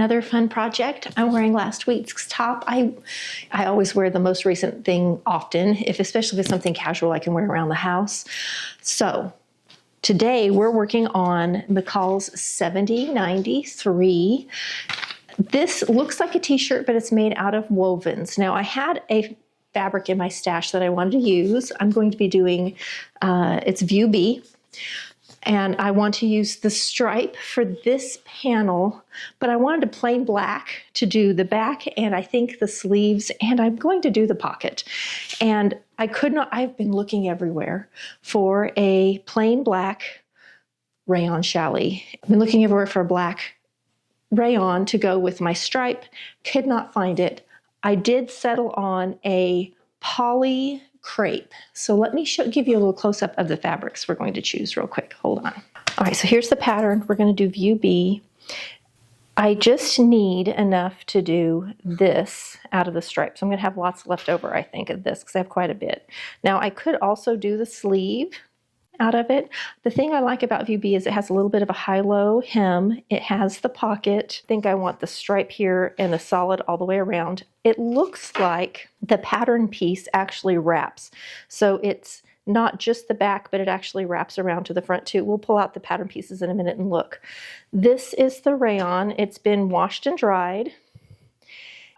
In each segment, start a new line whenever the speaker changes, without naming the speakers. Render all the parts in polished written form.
another fun project. I'm wearing last week's top. I always wear the most recent thing often, especially if it's something casual I can wear around the house. So today we're working on McCall's 7093. This looks like a t-shirt, but it's made out of wovens. Now I had a fabric in my stash that I wanted to use. I'm going to be doing, it's View B. And I want to use the stripe for this panel, but I wanted a plain black to do the back and I think the sleeves, and I'm going to do the pocket. And I could not, I've been looking everywhere for a plain black rayon challis. I've been looking everywhere for a black rayon to go with my stripe, could not find it. I did settle on a poly crepe. So let me give you a little close-up of the fabrics we're going to choose real quick. Hold on. All right, so here's the pattern. We're going to do View B. I just need enough to do this out of the stripe. So I'm going to have lots left over, I think, of this because I have quite a bit. Now, I could also do the sleeve out of it. The thing I like about View B is it has a little bit of a high-low hem. It has the pocket. I think I want the stripe here and the solid all the way around. It looks like the pattern piece actually wraps. So it's not just the back, but it actually wraps around to the front too. We'll pull out the pattern pieces in a minute and look. This is the rayon. It's been washed and dried.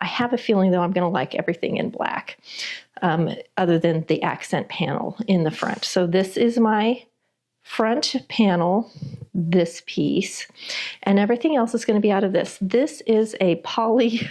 I have a feeling though I'm going to like everything in black, other than the accent panel in the front. So this is my front panel, this piece, and everything else is going to be out of this. This is a poly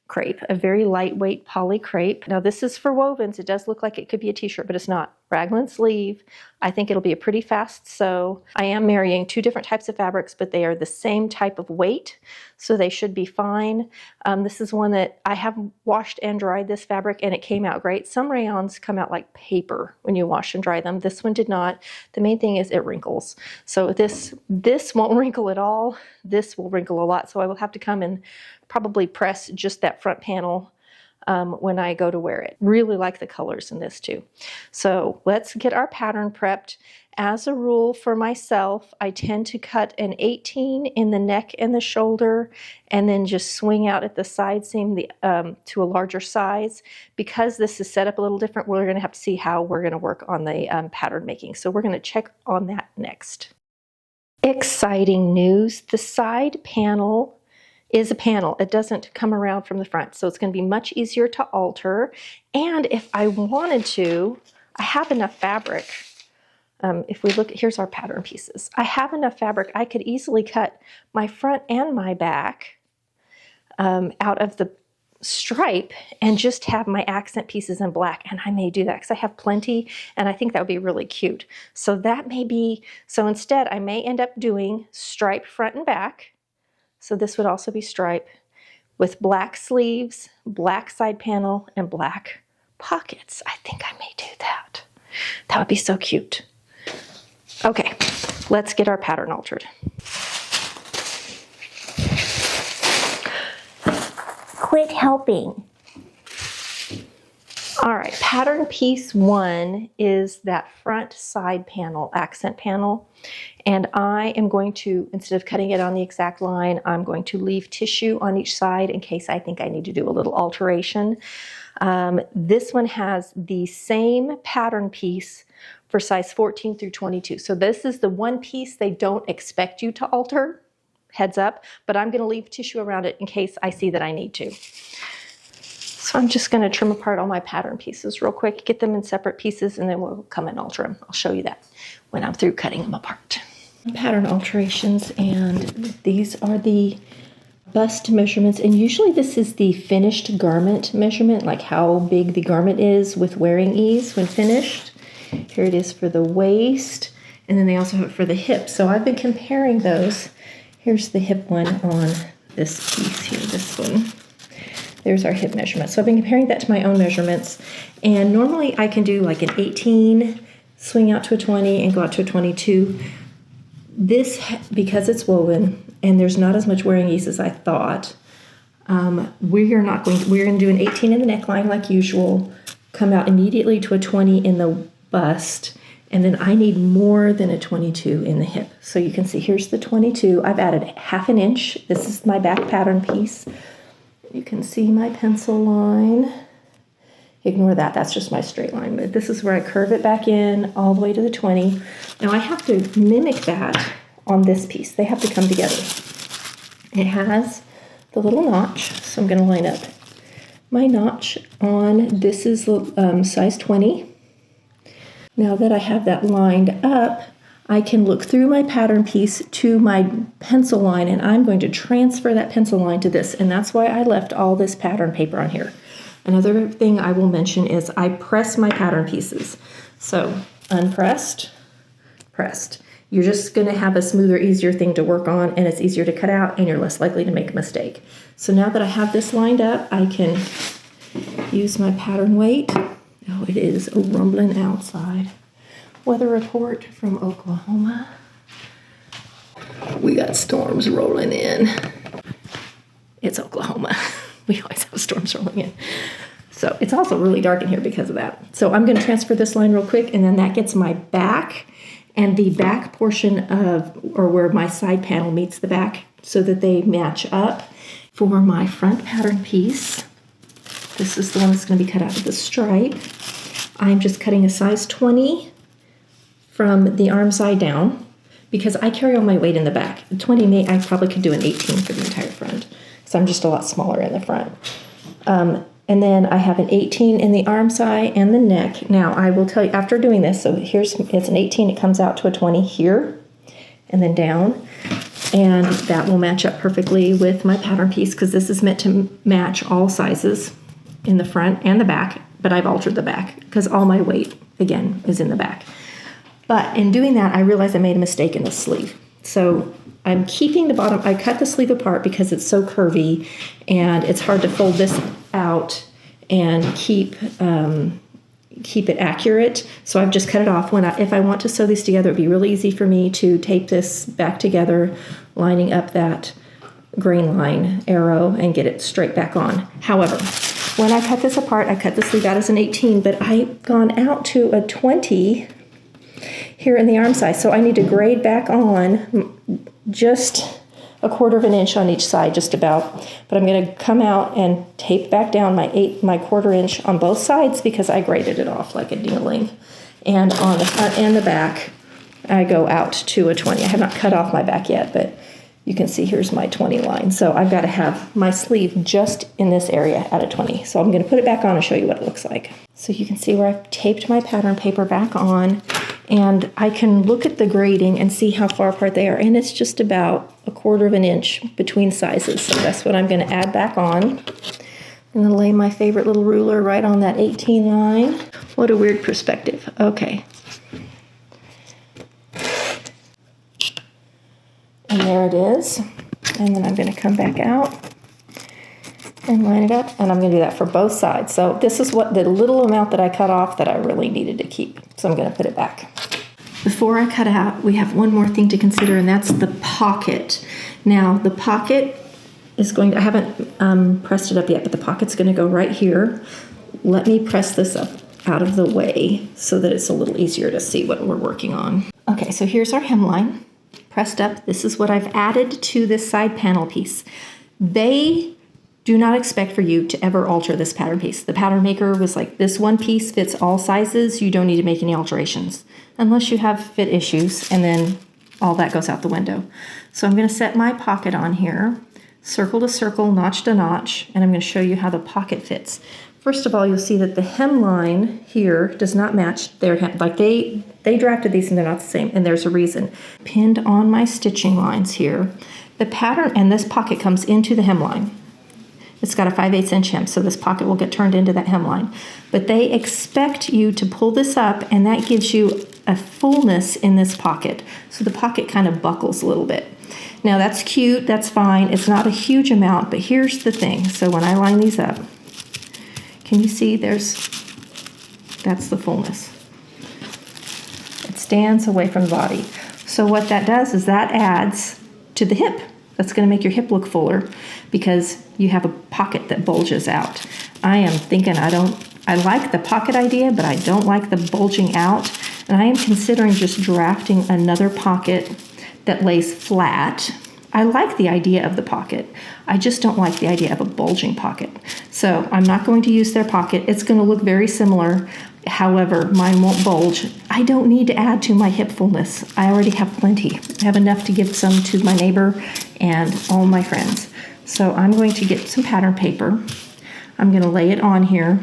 crepe, a very lightweight poly crepe. Now this is for wovens. It does look like it could be a t-shirt, but it's not. Raglan sleeve. I think it'll be a pretty fast sew. I am marrying two different types of fabrics, but they are the same type of weight, so they should be fine. This is one that I have washed and dried this fabric, and it came out great. Some rayons come out like paper when you wash and dry them. This one did not. The main thing is it wrinkles. So this won't wrinkle at all. This will wrinkle a lot, so I will have to come and probably press just that front panel when I go to wear it. Really like the colors in this too. So let's get our pattern prepped. As a rule for myself, I tend to cut an 18 in the neck and the shoulder and then just swing out at the side seam to a larger size. Because this is set up a little different, we're going to have to see how we're going to work on the pattern making. So we're going to check on that next. Exciting news. The side panel is a panel. It doesn't come around from the front, so it's going to be much easier to alter. And if I wanted to, I have enough fabric. If we look, here's our pattern pieces. I have enough fabric. I could easily cut my front and my back out of the stripe and just have my accent pieces in black. And I may do that because I have plenty, and I think that would be really cute. So that may be, so instead I may end up doing stripe front and back. So this would also be stripe with black sleeves, black side panel, and black pockets. I think I may do that. That would be so cute. Okay, let's get our pattern altered. Quit helping. All right, pattern piece 1 is that front side panel, accent panel. And I am going to, instead of cutting it on the exact line, I'm going to leave tissue on each side in case I think I need to do a little alteration. This one has the same pattern piece for size 14 through 22. So this is the one piece they don't expect you to alter, heads up, but I'm going to leave tissue around it in case I see that I need to. So I'm just going to trim apart all my pattern pieces real quick, get them in separate pieces, and then we'll come and alter them. I'll show you that when I'm through cutting them apart. Pattern alterations, and these are the bust measurements, and usually this is the finished garment measurement, like how big the garment is with wearing ease when finished. Here it is for the waist, and then they also have it for the hip. So I've been comparing those. Here's the hip one on this piece here, this one. There's our hip measurement. So I've been comparing that to my own measurements, and normally I can do like an 18, swing out to a 20, and go out to a 22. This, because it's woven and there's not as much wearing ease as I thought, we're going to do an 18 in the neckline like usual, come out immediately to a 20 in the bust, And then I need more than a 22 in the hip. So you can see here's the 22. I've added 1/2 inch. This is my back pattern piece. You can see my pencil line. Ignore that, that's just my straight line. But this is where I curve it back in all the way to the 20. Now I have to mimic that on this piece. They have to come together. It has the little notch, so I'm going to line up my notch on, this is size 20. Now that I have that lined up, I can look through my pattern piece to my pencil line, and I'm going to transfer that pencil line to this, and that's why I left all this pattern paper on here. Another thing I will mention is I press my pattern pieces. So unpressed, pressed. You're just going to have a smoother, easier thing to work on, and it's easier to cut out, and you're less likely to make a mistake. So now that I have this lined up, I can use my pattern weight. Oh, it is rumbling outside. Weather report from Oklahoma. We got storms rolling in. It's Oklahoma. We always have storms rolling in. So it's also really dark in here because of that. So I'm going to transfer this line real quick, and then that gets my back and the back portion of, or where my side panel meets the back, so that they match up. For my front pattern piece, this is the one that's going to be cut out of the stripe. I'm just cutting a size 20 from the arm side down because I carry all my weight in the back. The 20, I probably could do an 18 for the entire front, so I'm just a lot smaller in the front. And then I have an 18 in the arm side and the neck. Now I will tell you, after doing this, so it's an 18, it comes out to a 20 here and then down. And that will match up perfectly with my pattern piece because this is meant to match all sizes in the front and the back, but I've altered the back because all my weight, again, is in the back. But in doing that, I realized I made a mistake in the sleeve. So I'm keeping the bottom, I cut the sleeve apart because it's so curvy and it's hard to fold this out and keep it accurate. So I've just cut it off. If I want to sew these together, it'd be really easy for me to tape this back together, lining up that grain line arrow and get it straight back on. However, when I cut this apart, I cut the sleeve out as an 18, but I've gone out to a 20 here in the arm size. So I need to grade back on just a 1/4 inch on each side, just about. But I'm going to come out and tape back down my 1/4 inch on both sides because I graded it off like a dingling. And on the front and the back, I go out to a 20. I have not cut off my back yet, but you can see here's my 20 line. So I've got to have my sleeve just in this area at a 20. So I'm going to put it back on and show you what it looks like. So you can see where I've taped my pattern paper back on, and I can look at the grading and see how far apart they are, and it's just about a 1/4 inch between sizes. So that's what I'm going to add back on. I'm going to lay my favorite little ruler right on that 18 line. What a weird perspective. Okay. And there it is. And then I'm going to come back out and line it up, and I'm going to do that for both sides. So this is what the little amount that I cut off that I really needed to keep. So I'm going to put it back. Before I cut out, we have one more thing to consider, and that's the pocket. Now the pocket is going to, I haven't pressed it up yet, but the pocket's going to go right here. Let me press this up out of the way so that it's a little easier to see what we're working on. Okay, so here's our hemline pressed up. This is what I've added to this side panel piece. They do not expect for you to ever alter this pattern piece. The pattern maker was like, this one piece fits all sizes. You don't need to make any alterations unless you have fit issues, and then all that goes out the window. So I'm going to set my pocket on here, circle to circle, notch to notch, and I'm going to show you how the pocket fits. First of all, you'll see that the hemline here does not match their hem. Like they drafted these and they're not the same, and there's a reason. Pinned on my stitching lines here, the pattern, and this pocket comes into the hemline. It's got a 5/8 inch hem, so this pocket will get turned into that hemline. But they expect you to pull this up, and that gives you a fullness in this pocket. So the pocket kind of buckles a little bit. Now that's cute, that's fine. It's not a huge amount, but here's the thing. So when I line these up, can you see that's the fullness. It stands away from the body. So what that does is that adds to the hip. That's going to make your hip look fuller because you have a pocket that bulges out. I am thinking I like the pocket idea, but I don't like the bulging out. And I am considering just drafting another pocket that lays flat. I like the idea of the pocket. I just don't like the idea of a bulging pocket. So I'm not going to use their pocket. It's going to look very similar. However, mine won't bulge. I don't need to add to my hip fullness. I already have plenty. I have enough to give some to my neighbor and all my friends. So I'm going to get some pattern paper. I'm going to lay it on here.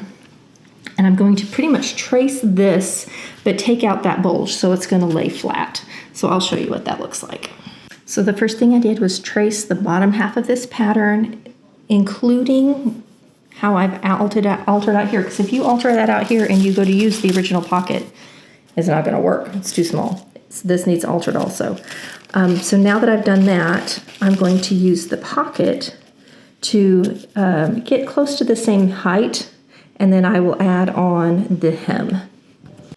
And I'm going to pretty much trace this, but take out that bulge so it's going to lay flat. So I'll show you what that looks like. So the first thing I did was trace the bottom half of this pattern, including how I've altered out here. Because if you alter that out here and you go to use the original pocket, it's not going to work. It's too small. This needs altered also. So now that I've done that, I'm going to use the pocket to get close to the same height, and then I will add on the hem.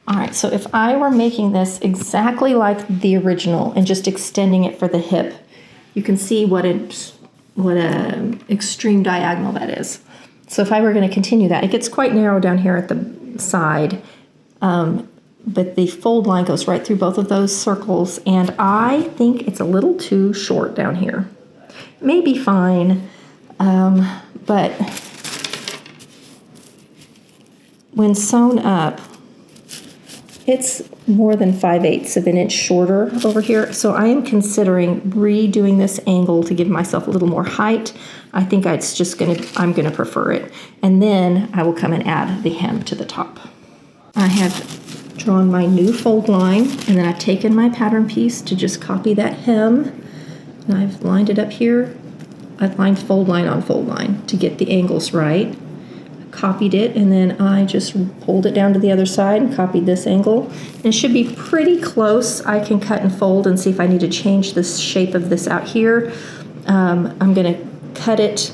All right, so if I were making this exactly like the original and just extending it for the hip, you can see what a extreme diagonal that is. So if I were going to continue that, it gets quite narrow down here at the side, but the fold line goes right through both of those circles, and I think it's a little too short down here. It may be fine, but when sewn up, it's more than 5/8 of an inch shorter over here. So I am considering redoing this angle to give myself a little more height. I think I'm gonna prefer it. And then I will come and add the hem to the top. I have drawn my new fold line, and then I've taken my pattern piece to just copy that hem. And I've lined it up here. I've lined fold line on fold line to get the angles right. Copied it, and then I just pulled it down to the other side and copied this angle. And it should be pretty close. I can cut and fold and see if I need to change the shape of this out here. I'm going to cut it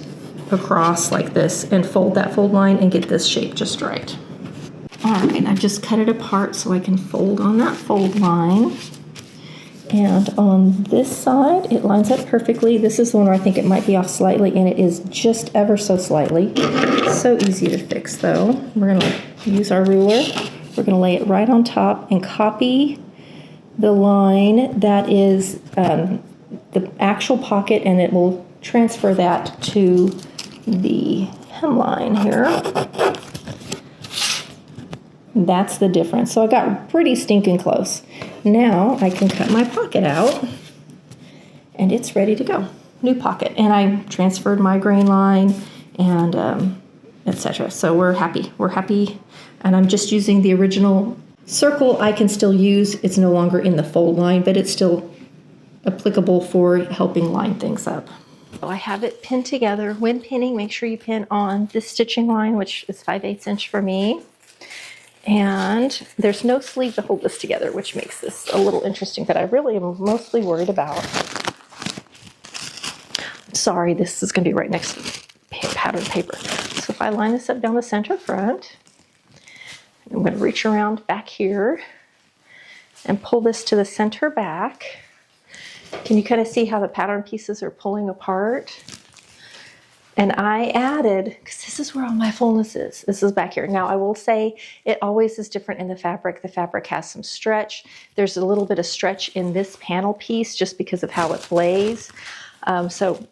across like this and fold that fold line and get this shape just right. All right, I've just cut it apart so I can fold on that fold line. And on this side, it lines up perfectly. This is the one where I think it might be off slightly, and it is just ever so slightly. So easy to fix, though. We're going to use our ruler. We're going to lay it right on top and copy the line that is the actual pocket, and it will transfer that to the hemline here. That's the difference. So I got pretty stinking close. Now I can cut my pocket out, and it's ready to go. New pocket. And I transferred my grain line and etc. So we're happy. We're happy. And I'm just using the original circle I can still use. It's no longer in the fold line, but it's still applicable for helping line things up. So I have it pinned together. When pinning, make sure you pin on this stitching line, which is 5/8 inch for me. And there's no sleeve to hold this together, which makes this a little interesting, that I really am mostly worried about. Sorry, this is going to be right next to pattern paper. So if I line this up down the center front, I'm going to reach around back here and pull this to the center back. Can you kind of see how the pattern pieces are pulling apart? And I added, because this is where all my fullness is. This is back here. Now I will say it always is different in the fabric. The fabric has some stretch. There's a little bit of stretch in this panel piece just because of how it lays. So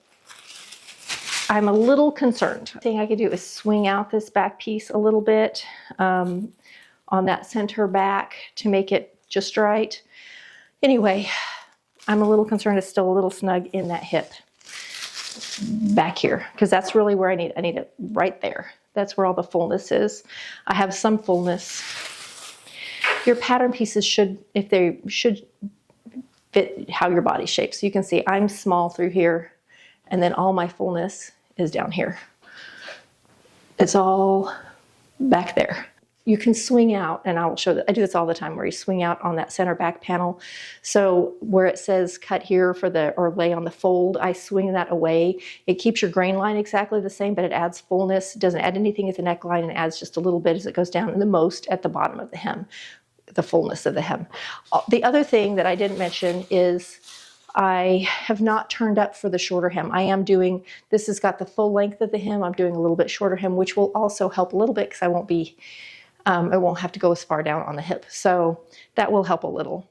I'm a little concerned. The thing I could do is swing out this back piece a little bit on that center back to make it just right. Anyway, I'm a little concerned it's still a little snug in that hip back here, because that's really where I need it right there. That's where all the fullness is. I have some fullness. Your pattern pieces should fit how your body shapes. So you can see I'm small through here, and then all my fullness is down here. It's all back there. You can swing out, and I will show that. I do this all the time, where you swing out on that center back panel. So where it says cut here or lay on the fold, I swing that away. It keeps your grain line exactly the same, but it adds fullness. It doesn't add anything at the neckline, and adds just a little bit as it goes down, and the most at the bottom of the hem, the fullness of the hem. The other thing that I didn't mention is I have not turned up for the shorter hem. This has got the full length of the hem. I'm doing a little bit shorter hem, which will also help a little bit because I won't be It won't have to go as far down on the hip. So that will help a little,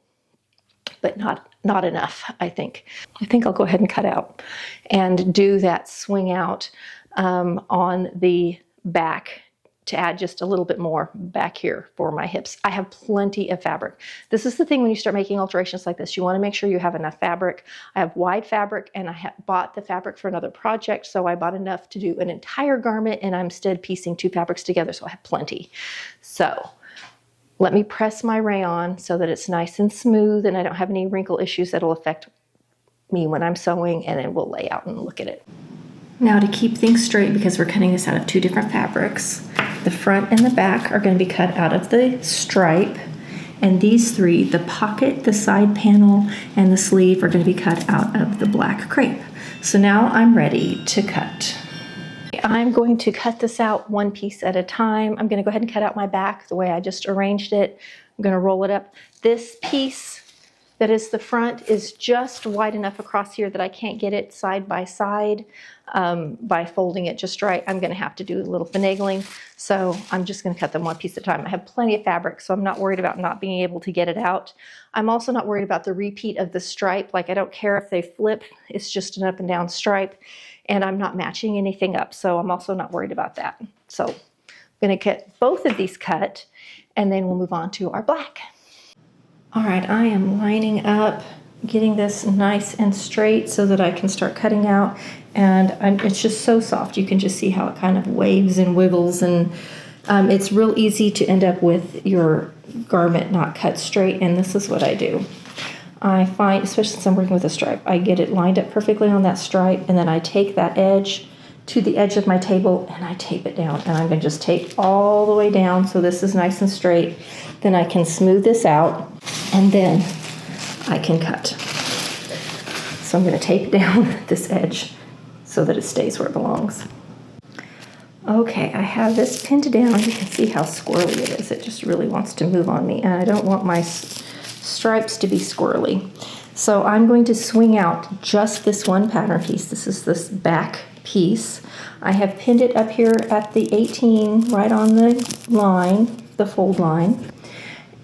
but not enough, I think. I think I'll go ahead and cut out and do that swing out on the back to add just a little bit more back here for my hips. I have plenty of fabric. This is the thing when you start making alterations like this, you want to make sure you have enough fabric. I have wide fabric, and I bought the fabric for another project, so I bought enough to do an entire garment, and I'm instead piecing 2 fabrics together, so I have plenty. So let me press my rayon so that it's nice and smooth and I don't have any wrinkle issues that'll affect me when I'm sewing, and then we'll lay out and look at it. Now, to keep things straight, because we're cutting this out of 2 different fabrics, the front and the back are going to be cut out of the stripe, and these 3, the pocket, the side panel, and the sleeve, are going to be cut out of the black crepe. So now I'm ready to cut. I'm going to cut this out 1 piece at a time. I'm going to go ahead and cut out my back the way I just arranged it. I'm going to roll it up. This piece that is the front is just wide enough across here that I can't get it side by side by folding it just right. I'm going to have to do a little finagling, so I'm just going to cut them 1 piece at a time. I have plenty of fabric, so I'm not worried about not being able to get it out. I'm also not worried about the repeat of the stripe. Like, I don't care if they flip, it's just an up and down stripe, and I'm not matching anything up, so I'm also not worried about that. So I'm going to get both of these cut, and then we'll move on to our black. All right, I am lining up, getting this nice and straight so that I can start cutting out, and it's just so soft. You can just see how it kind of waves and wiggles, and it's real easy to end up with your garment not cut straight, and this is what I do. I find, especially since I'm working with a stripe, I get it lined up perfectly on that stripe, and then I take that edge to the edge of my table and I tape it down, and I'm going to just tape all the way down so this is nice and straight. Then I can smooth this out, and then I can cut. So I'm going to tape down this edge so that it stays where it belongs. Okay, I have this pinned down. You can see how squirrely it is. It just really wants to move on me, and I don't want my stripes to be squirrely. So I'm going to swing out just this one pattern piece. This is this back piece. I have pinned it up here at the 18, right on the line, the fold line.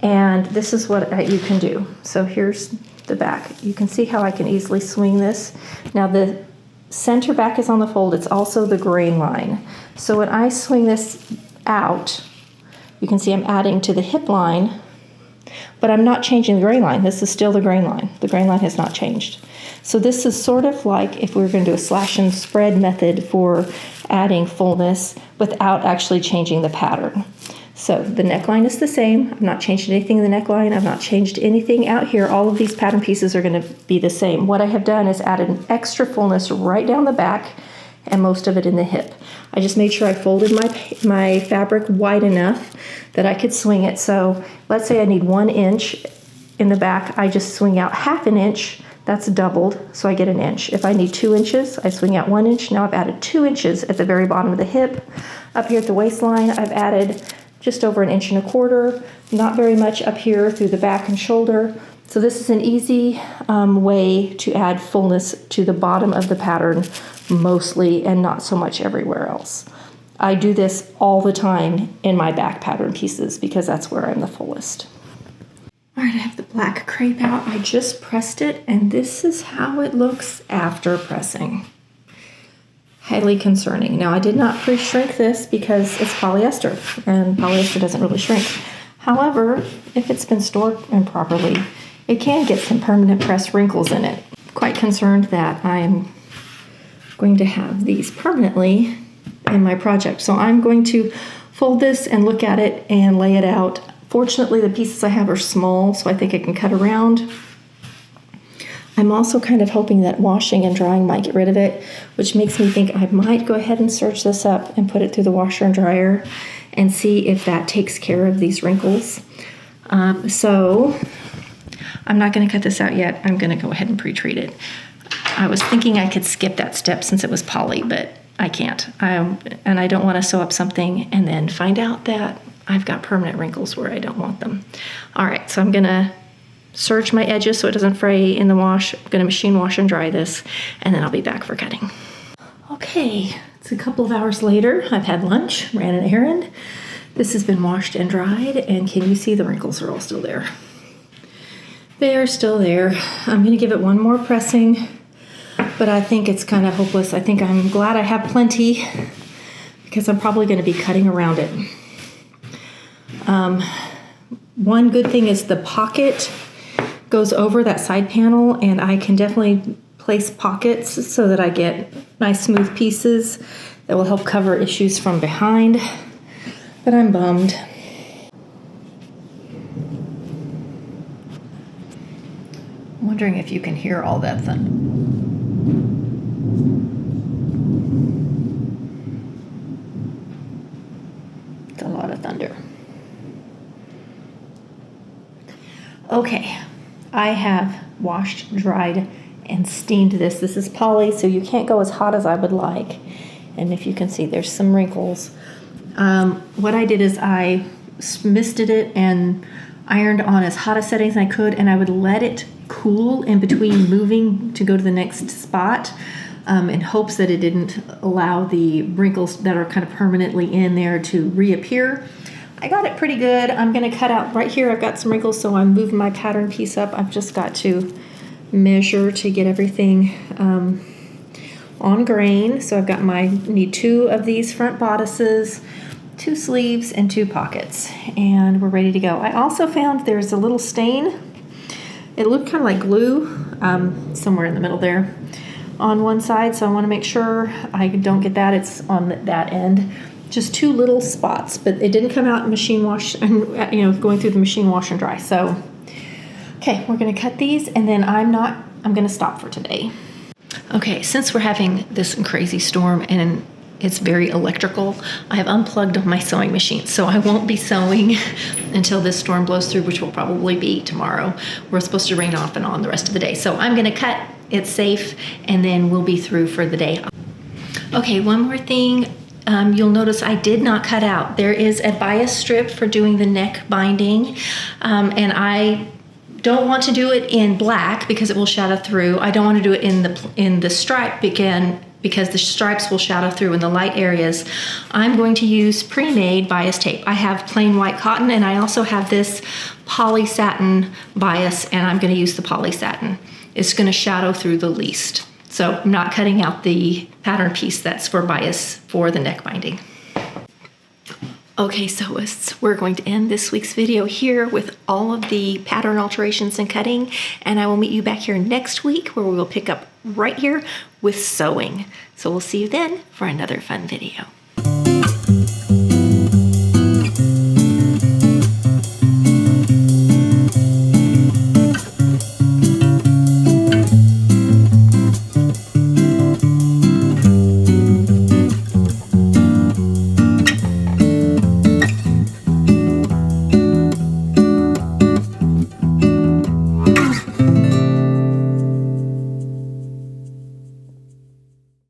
And this is what you can do. So here's the back. You can see how I can easily swing this. Now the center back is on the fold. It's also the grain line. So when I swing this out, you can see I'm adding to the hip line, but I'm not changing the grain line. This is still the grain line. The grain line has not changed. So this is sort of like if we were going to do a slash and spread method for adding fullness without actually changing the pattern. So the neckline is the same. I'm not changing anything in the neckline. I've not changed anything out here. All of these pattern pieces are going to be the same. What I have done is added an extra fullness right down the back and most of it in the hip. I just made sure I folded my fabric wide enough that I could swing it. So let's say I need 1 inch in the back. I just swing out ½ an inch. That's doubled, so I get 1 inch. If I need 2 inches, I swing out 1 inch. Now I've added 2 inches at the very bottom of the hip. Up here at the waistline, I've added just over 1.25 inches, not very much up here through the back and shoulder. So this is an easy way to add fullness to the bottom of the pattern mostly, and not so much everywhere else. I do this all the time in my back pattern pieces because that's where I'm the fullest. All right, I have the black crepe out. I just pressed it, and this is how it looks after pressing. Highly concerning. Now, I did not pre-shrink this because it's polyester, and polyester doesn't really shrink. However, if it's been stored improperly, it can get some permanent press wrinkles in it. Quite concerned that I'm going to have these permanently in my project. So I'm going to fold this and look at it and lay it out. Fortunately, the pieces I have are small, so I think I can cut around. I'm also kind of hoping that washing and drying might get rid of it, which makes me think I might go ahead and serge this up and put it through the washer and dryer and see if that takes care of these wrinkles. So I'm not going to cut this out yet. I'm going to go ahead and pre-treat it. I was thinking I could skip that step since it was poly, but I can't. And I don't want to sew up something and then find out that I've got permanent wrinkles where I don't want them. All right, so I'm going to serge my edges so it doesn't fray in the wash. I'm going to machine wash and dry this, and then I'll be back for cutting. Okay, it's a couple of hours later. I've had lunch, ran an errand. This has been washed and dried, and can you see the wrinkles are all still there? They are still there. I'm gonna give it one more pressing, but I think it's kind of hopeless. I think I'm glad I have plenty because I'm probably gonna be cutting around it. One good thing is the pocket goes over that side panel, and I can definitely place pockets so that I get nice smooth pieces that will help cover issues from behind, but I'm bummed. I'm wondering if you can hear all that thunder. It's a lot of thunder. Okay, I have washed, dried, and steamed this. This is poly, so you can't go as hot as I would like. And if you can see, there's some wrinkles. What I did is I misted it and ironed on as hot a setting as I could, and I would let it cool in between moving to go to the next spot in hopes that it didn't allow the wrinkles that are kind of permanently in there to reappear. I got it pretty good. I'm going to cut out right here. I've got some wrinkles, so I'm moving my pattern piece up. I've just got to measure to get everything on grain. So I've got need 2 of these front bodices, 2 sleeves, and 2 pockets, and we're ready to go. I also found there's a little stain. It looked kind of like glue somewhere in the middle there on one side, so I want to make sure I don't get that. It's on that end. Just 2 little spots, but it didn't come out machine wash and going through the machine wash and dry. So okay, we're going to cut these, and then I'm going to stop for today. Okay, since we're having this crazy storm and it's very electrical, I have unplugged my sewing machine, so I won't be sewing until this storm blows through, which will probably be tomorrow. We're supposed to rain off and on the rest of the day, so I'm going to cut it safe, and then we'll be through for the day. Okay, one more thing. You'll notice I did not cut out. There is a bias strip for doing the neck binding, and I don't want to do it in black because it will shadow through. I don't want to do it in the stripe again because the stripes will shadow through in the light areas. I'm going to use pre-made bias tape. I have plain white cotton, and I also have this poly satin bias, and I'm going to use the poly satin. It's going to shadow through the least. So I'm not cutting out the pattern piece that's for bias for the neck binding. Okay, sewists, we're going to end this week's video here with all of the pattern alterations and cutting, and I will meet you back here next week where we will pick up right here with sewing. So we'll see you then for another fun video.